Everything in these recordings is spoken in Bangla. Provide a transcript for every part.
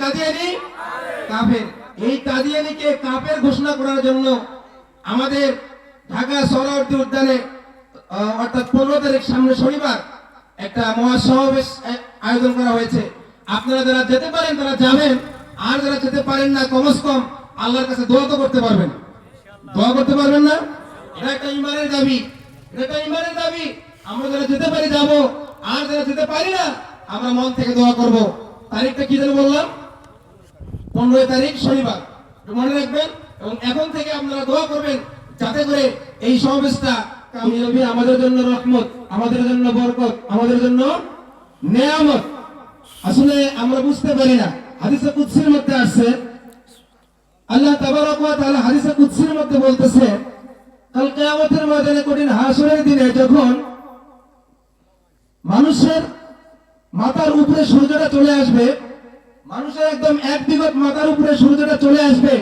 কাদিয়ানি কাফের। এই কাদিয়ানিকে কাফের ঘোষণা করার জন্য আমাদের ঢাকা সোহরাওয়ার্দী উদ্যানে অর্থাৎ 15 তারিখ সামনে শনিবার একটা মহাসমাবেশ আয়োজন করা হয়েছে। আপনারা যারা যেতে পারেন তারা যাবেন, আর যারা যেতে পারেন না কমস কম আল্লাহর কাছে দোয়া তো করতে পারবেন। দোয়া করতে পারবেন না? এটা একটা ঈমানের দাবি, এটা ঈমানের দাবি। আমরা যারা যেতে পারি যাব, আর যারা যেতে পারি না আমরা মন থেকে দোয়া করব। তারিখটা কি যেন বললাম? 15 তারিখ শনিবার, মনে রাখবেন। এবং এখন থেকে আপনারা দোয়া করবেন যাতে করে এই সমাবেশটা কামিয়াবি, আমাদের জন্য রহমত, আমাদের জন্য বরকত, আমাদের জন্য নেয়ামত। আসলে আমরা বুঝতে পারি না। হাদিসে কুদসির মধ্যে আসছে, আল্লাহ তাবারক ওয়া তাআলা হাদিসে কুদসির মধ্যে বলতেছে, কাল কিয়ামতের ময়দানে কঠিন হাসরের দিনে যখন মানুষের মাথার উপরে সূর্যটা চলে আসবে, মানুষের একদম এক বিগত মাথার উপরে সূর্যটা চলে আসবে,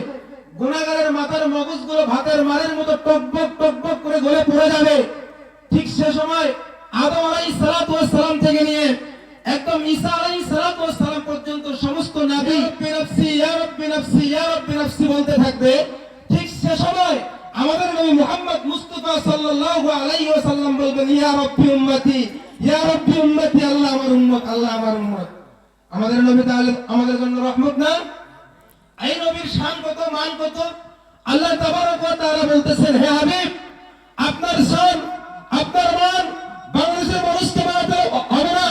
গুনাহগারের মাথার মগজগুলো ভাতের মারের মতো টকবক টকবক করে গলে পড়ে যাবে। ঠিক সে সময় আদম আলাইহিস সালাতু ওয়াস সালাম থেকে নিয়ে একদম ঈসা আলাইহিস সালাতু ওয়াস সালাম পর্যন্ত সমস্ত নবী রব্বি নাফসি ইয়া রব্বি নাফসি ইয়া রব্বি নাফসি বলতে থাকবে। ঠিক সে সময় আমাদের নবী মুহাম্মদ মুস্তাফা সাল্লাল্লাহু আলাইহি ওয়াসাল্লাম বলবেন, ইয়া রব্বি উম্মতি ইয়া রব্বি উম্মতি, আল্লাহ আমার উম্মত, আল্লাহ আমার উম্মত। আমাদের নবী তাহলে আমাদের জন্য রহমত না? এই নবীর শান কত, মান কত! আল্লাহ তাবারক ওয়া তাআলা বলতেছেন, হে হাবিব, আপনার শান, আপনার মান বাংলাদেশের মানুষকে বানাতে হবে না,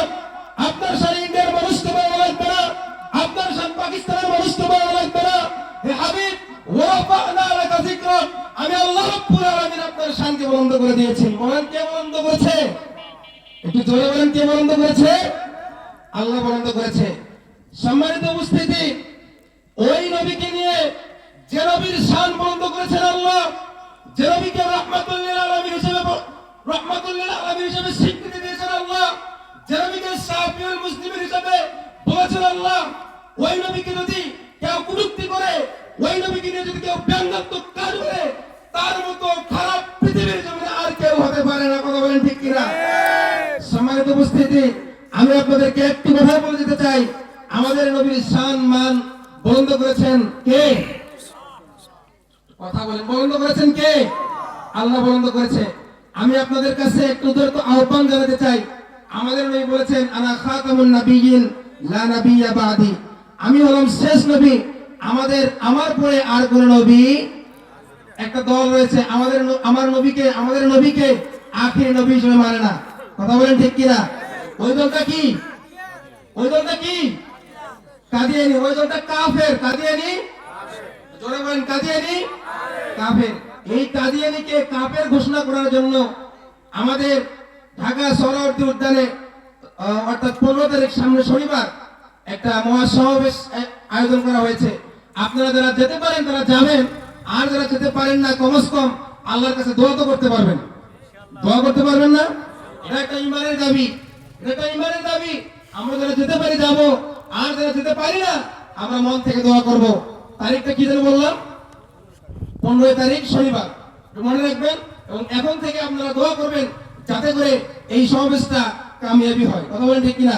আপনার শান ইন্ডিয়ার মানুষকে বানানো লাগবে না, আপনার শান পাকিস্তানের মানুষকে বানানো লাগবে না। হে হাবিব, ওয়ারাফা'না লাকা যিকরাক, আমি আল্লাহ রাব্বুল আলামিন আপনার শানকে বুলন্দ করে দিয়েছি। বলেন কে বুলন্দ করেছে? একটু জোরে বলেন, কে বুলন্দ করেছে? আল্লাহ বুলন্দ করেছে। সম্মানিত উপস্থিতি, ওই নবীকে নিয়ে যে নবীর শান বুলন্দ করেছেন আল্লাহ, যে নবীকে রাহমাতুল লিল আলামিন হিসেবে স্বীকৃতি দিয়েছেন আল্লাহ, যে নবীকে শাফিউল মুসলিমিন হিসেবে বলেছেন আল্লাহ, ওই নবীকে যদি কেউ কটূক্তি করে, ওই নবীকে নিয়ে যদি কেউ ব্যঙ্গাত্মক কাজ করে, তার মতো খারাপ পৃথিবীর জমিনে আর কেউ হতে পারে না। কথা বলেন ঠিক কিনা? সম্মানিত উপস্থিতি, আমি আপনাদেরকে একটি কথা বলে দিতে চাই, আমাদের নবীর শান মান বুলন্দ করেছেন কে? কথা বলেন, বুলন্দ করেছেন কে? আল্লাহ বুলন্দ করেছে। আমি আপনাদের কাছে একটু উদারত আহ্বান জানাতে চাই। আমাদের নবী বলেছেন, আনা খাতামুন নাবিয়্যিন লা নাবিয়্যা বাদি, আমি হলাম শেষ নবী, আমার পরে আর কোন নবী। একটা দল রয়েছে আমাদের নবীকে আখির নবী হিসেবে মানে না। কথা বলেন ঠিক কিনা? ওই দলটা কি? ওই দলটা কি? কাদিয়ানি। ওই দলটা কাফের। কাদিয়ানি, জোরে বলেন, কাদিয়ানি কাফের। এই কাদিয়ানিকে কাফের ঘোষণা করার জন্য আমাদের ঢাকা সোহরাওয়ার্দী উদ্যানে অর্থাৎ 15 তারিখ সামনে শনিবার একটা মহাসমাবেশ আয়োজন করা হয়েছে। আপনারা যারা যেতে পারেন তারা যাবেন, আর যারা যেতে পারেন না কমস কম আল্লাহর কাছে দোয়া তো করতে পারবেন। দোয়া করতে পারবেন না? এটা একটা ঈমানের দাবি, এটা ঈমানের দাবি। আমরা যারা যেতে পারি যাব, আর যারা যেতে পারি না আমরা মন থেকে দোয়া করব। তারিখটা কি যেন বললাম? 15 তারিখ শনিবার, মনে রাখবেন। এবং এখন থেকে আপনারা দোয়া করবেন যাতে করে এই সমাবেশটা কামিয়াবি হয়। কথা বলেন ঠিক কিনা?